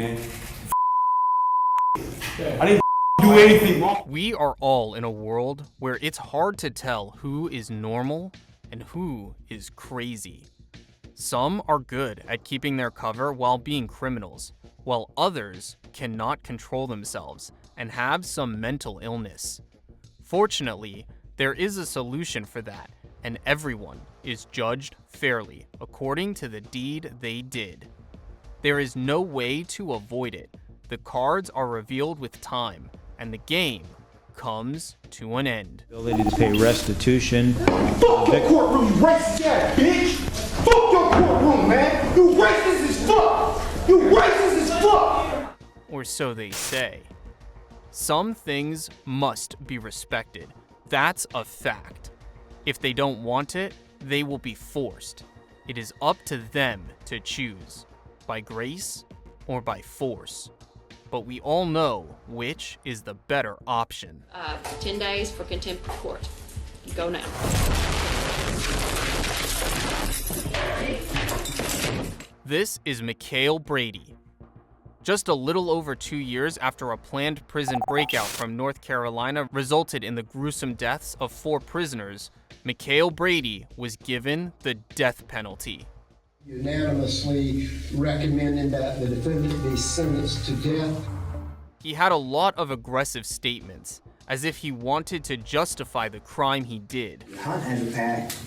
man. I didn't do anything wrong. We are all in a world where it's hard to tell who is normal and who is crazy. Some are good at keeping their cover while being criminals, while others cannot control themselves and have some mental illness. Fortunately, there is a solution for that, and everyone is judged fairly according to the deed they did. There is no way to avoid it. The cards are revealed with time, and the game comes to an end. Ability to pay restitution. Fuck your courtroom, you racist ass bitch! Fuck your courtroom, man! You racist as fuck! You racist as fuck! Or so they say. Some things must be respected. That's a fact. If they don't want it, they will be forced. It is up to them to choose, by grace or by force. But we all know which is the better option. 10 days for contempt of court. Go now. This is Mikel Brady. Just a little over 2 years after a planned prison breakout from North Carolina resulted in the gruesome deaths of 4 prisoners, Mikel Brady was given the death penalty. Unanimously recommending that the defendant be sentenced to death. He had a lot of aggressive statements, as if he wanted to justify the crime he did. Hunt has a pact,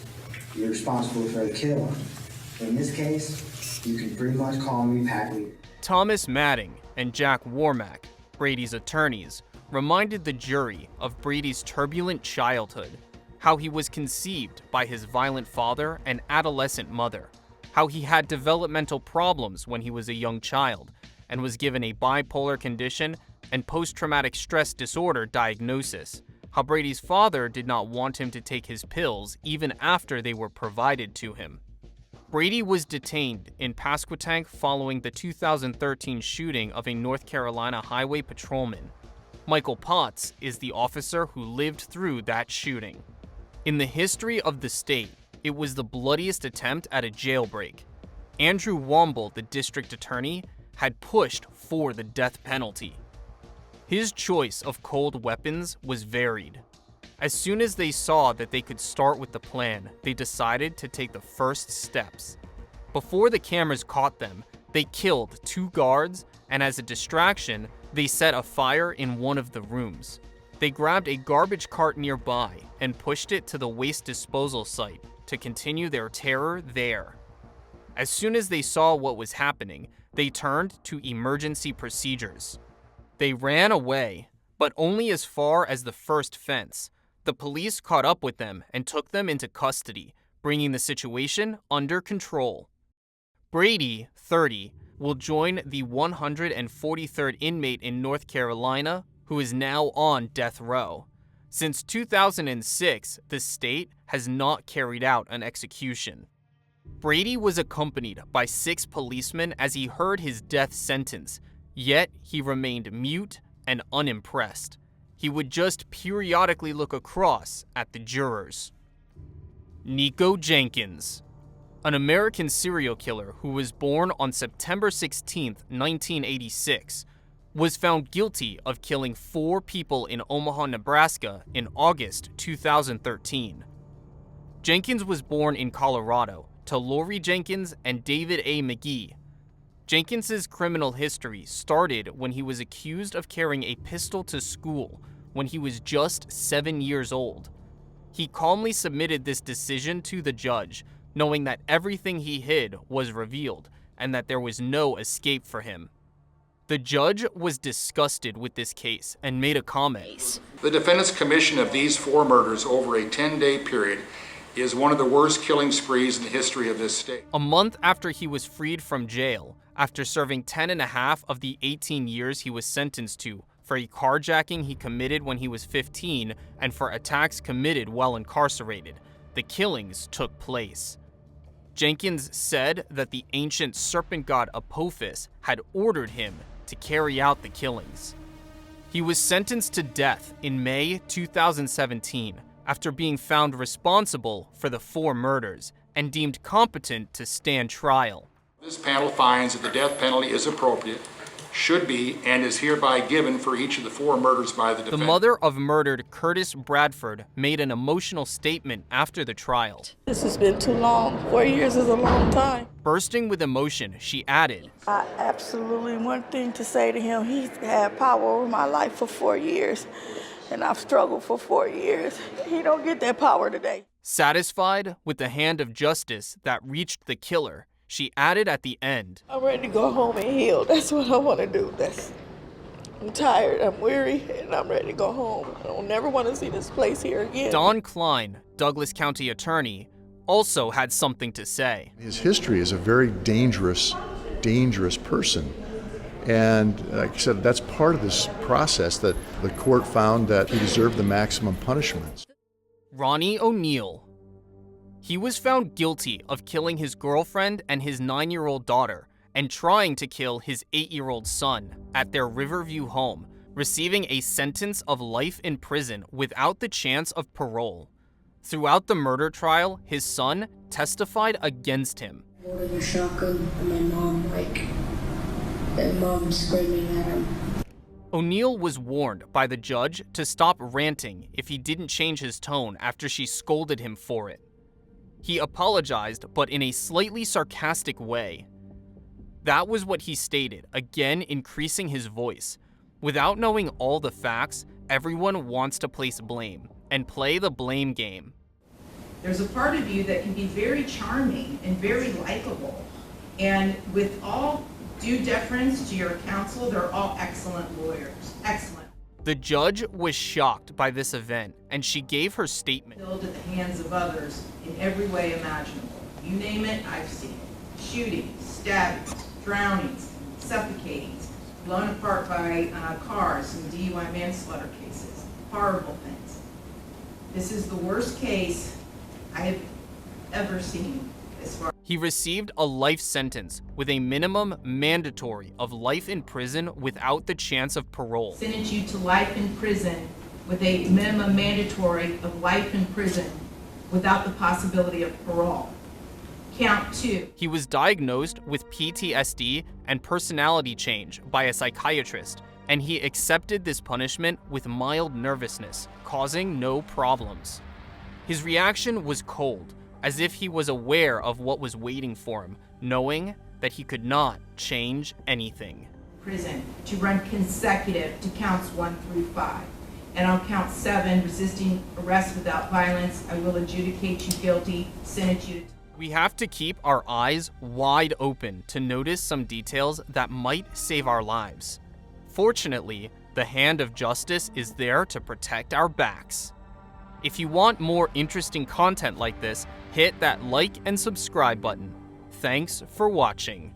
you're responsible for the kill. In this case, you can pretty much call me pack leader. Thomas Madding and Jack Warmack, Brady's attorneys, reminded the jury of Brady's turbulent childhood, how he was conceived by his violent father and adolescent mother, how he had developmental problems when he was a young child and was given a bipolar condition and post-traumatic stress disorder diagnosis, how Brady's father did not want him to take his pills even after they were provided to him. Brady was detained in Pasquotank following the 2013 shooting of a North Carolina highway patrolman. Michael Potts is the officer who lived through that shooting. In the history of the state, it was the bloodiest attempt at a jailbreak. Andrew Womble, the district attorney, had pushed for the death penalty. His choice of cold weapons was varied. As soon as they saw that they could start with the plan, they decided to take the first steps. Before the cameras caught them, they killed 2 guards, and as a distraction, they set a fire in one of the rooms. They grabbed a garbage cart nearby and pushed it to the waste disposal site to continue their terror there. As soon as they saw what was happening, they turned to emergency procedures. They ran away, but only as far as the first fence. The police caught up with them and took them into custody, bringing the situation under control. Brady, 30, will join the 143rd inmate in North Carolina who is now on death row. Since 2006, the state has not carried out an execution. Brady was accompanied by 6 policemen as he heard his death sentence, yet he remained mute and unimpressed. He would just periodically look across at the jurors. Nikko Jenkins, an American serial killer who was born on September 16, 1986, was found guilty of killing 4 people in Omaha, Nebraska in August 2013. Jenkins was born in Colorado to Lori Jenkins and David A. McGee. Jenkins's criminal history started when he was accused of carrying a pistol to school when he was just 7 years old. He calmly submitted this decision to the judge, knowing that everything he hid was revealed and that there was no escape for him. The judge was disgusted with this case and made a comment. The defendant's commission of these 4 murders over a 10-day period is one of the worst killing sprees in the history of this state. A month after he was freed from jail, after serving 10.5 of the 18 years he was sentenced to for a carjacking he committed when he was 15 and for attacks committed while incarcerated, the killings took place. Jenkins said that the ancient serpent god Apophis had ordered him to carry out the killings. He was sentenced to death in May 2017 after being found responsible for the 4 murders and deemed competent to stand trial. This panel finds that the death penalty is appropriate should be and is hereby given for each of the 4 murders by the The defendant. mother of murdered Curtis Bradford made an emotional statement after the trial. This has been too long. 4 years is a long time. Bursting with emotion, she added, I absolutely one thing to say to him, he's had power over my life for 4 years, and I've struggled for 4 years. He don't get that power today. Satisfied with the hand of justice that reached the killer, she added at the end, I'm ready to go home and heal. That's what I want to do. I'm tired, I'm weary, and I'm ready to go home. I don't never want to see this place here again. Don Klein, Douglas County attorney, also had something to say. His history is a very dangerous person. And like I said, that's part of this process that the court found that he deserved the maximum punishment. Ronnie O'Neal. He was found guilty of killing his girlfriend and his 9-year-old daughter and trying to kill his 8-year-old son at their Riverview home, receiving a sentence of life in prison without the chance of parole. Throughout the murder trial, his son testified against him. Holding a shotgun and my mom screaming at him. O'Neal was warned by the judge to stop ranting if he didn't change his tone after she scolded him for it. He apologized, but in a slightly sarcastic way. That was what he stated, again increasing his voice. Without knowing all the facts, everyone wants to place blame and play the blame game. There's a part of you that can be very charming and very likable. And with all due deference to your counsel, they're all excellent lawyers. Excellent. The judge was shocked by this event, and she gave her statement. Killed at the hands of others in every way imaginable. You name it, I've seen it. Shootings, stabbings, drownings, suffocatings, blown apart by cars in DUI manslaughter cases. Horrible things. This is the worst case I have ever seen as far. He received a life sentence with a minimum mandatory of life in prison without the chance of parole. Sentence you to life in prison with a minimum mandatory of life in prison without the possibility of parole. Count 2. He was diagnosed with PTSD and personality change by a psychiatrist, and he accepted this punishment with mild nervousness, causing no problems. His reaction was cold, as if he was aware of what was waiting for him, knowing that he could not change anything. Prison to run consecutive to counts 1 through 5. And on count 7, resisting arrest without violence, I will adjudicate you guilty, sentence you to... We have to keep our eyes wide open to notice some details that might save our lives. Fortunately, the hand of justice is there to protect our backs. If you want more interesting content like this, hit that like and subscribe button. Thanks for watching.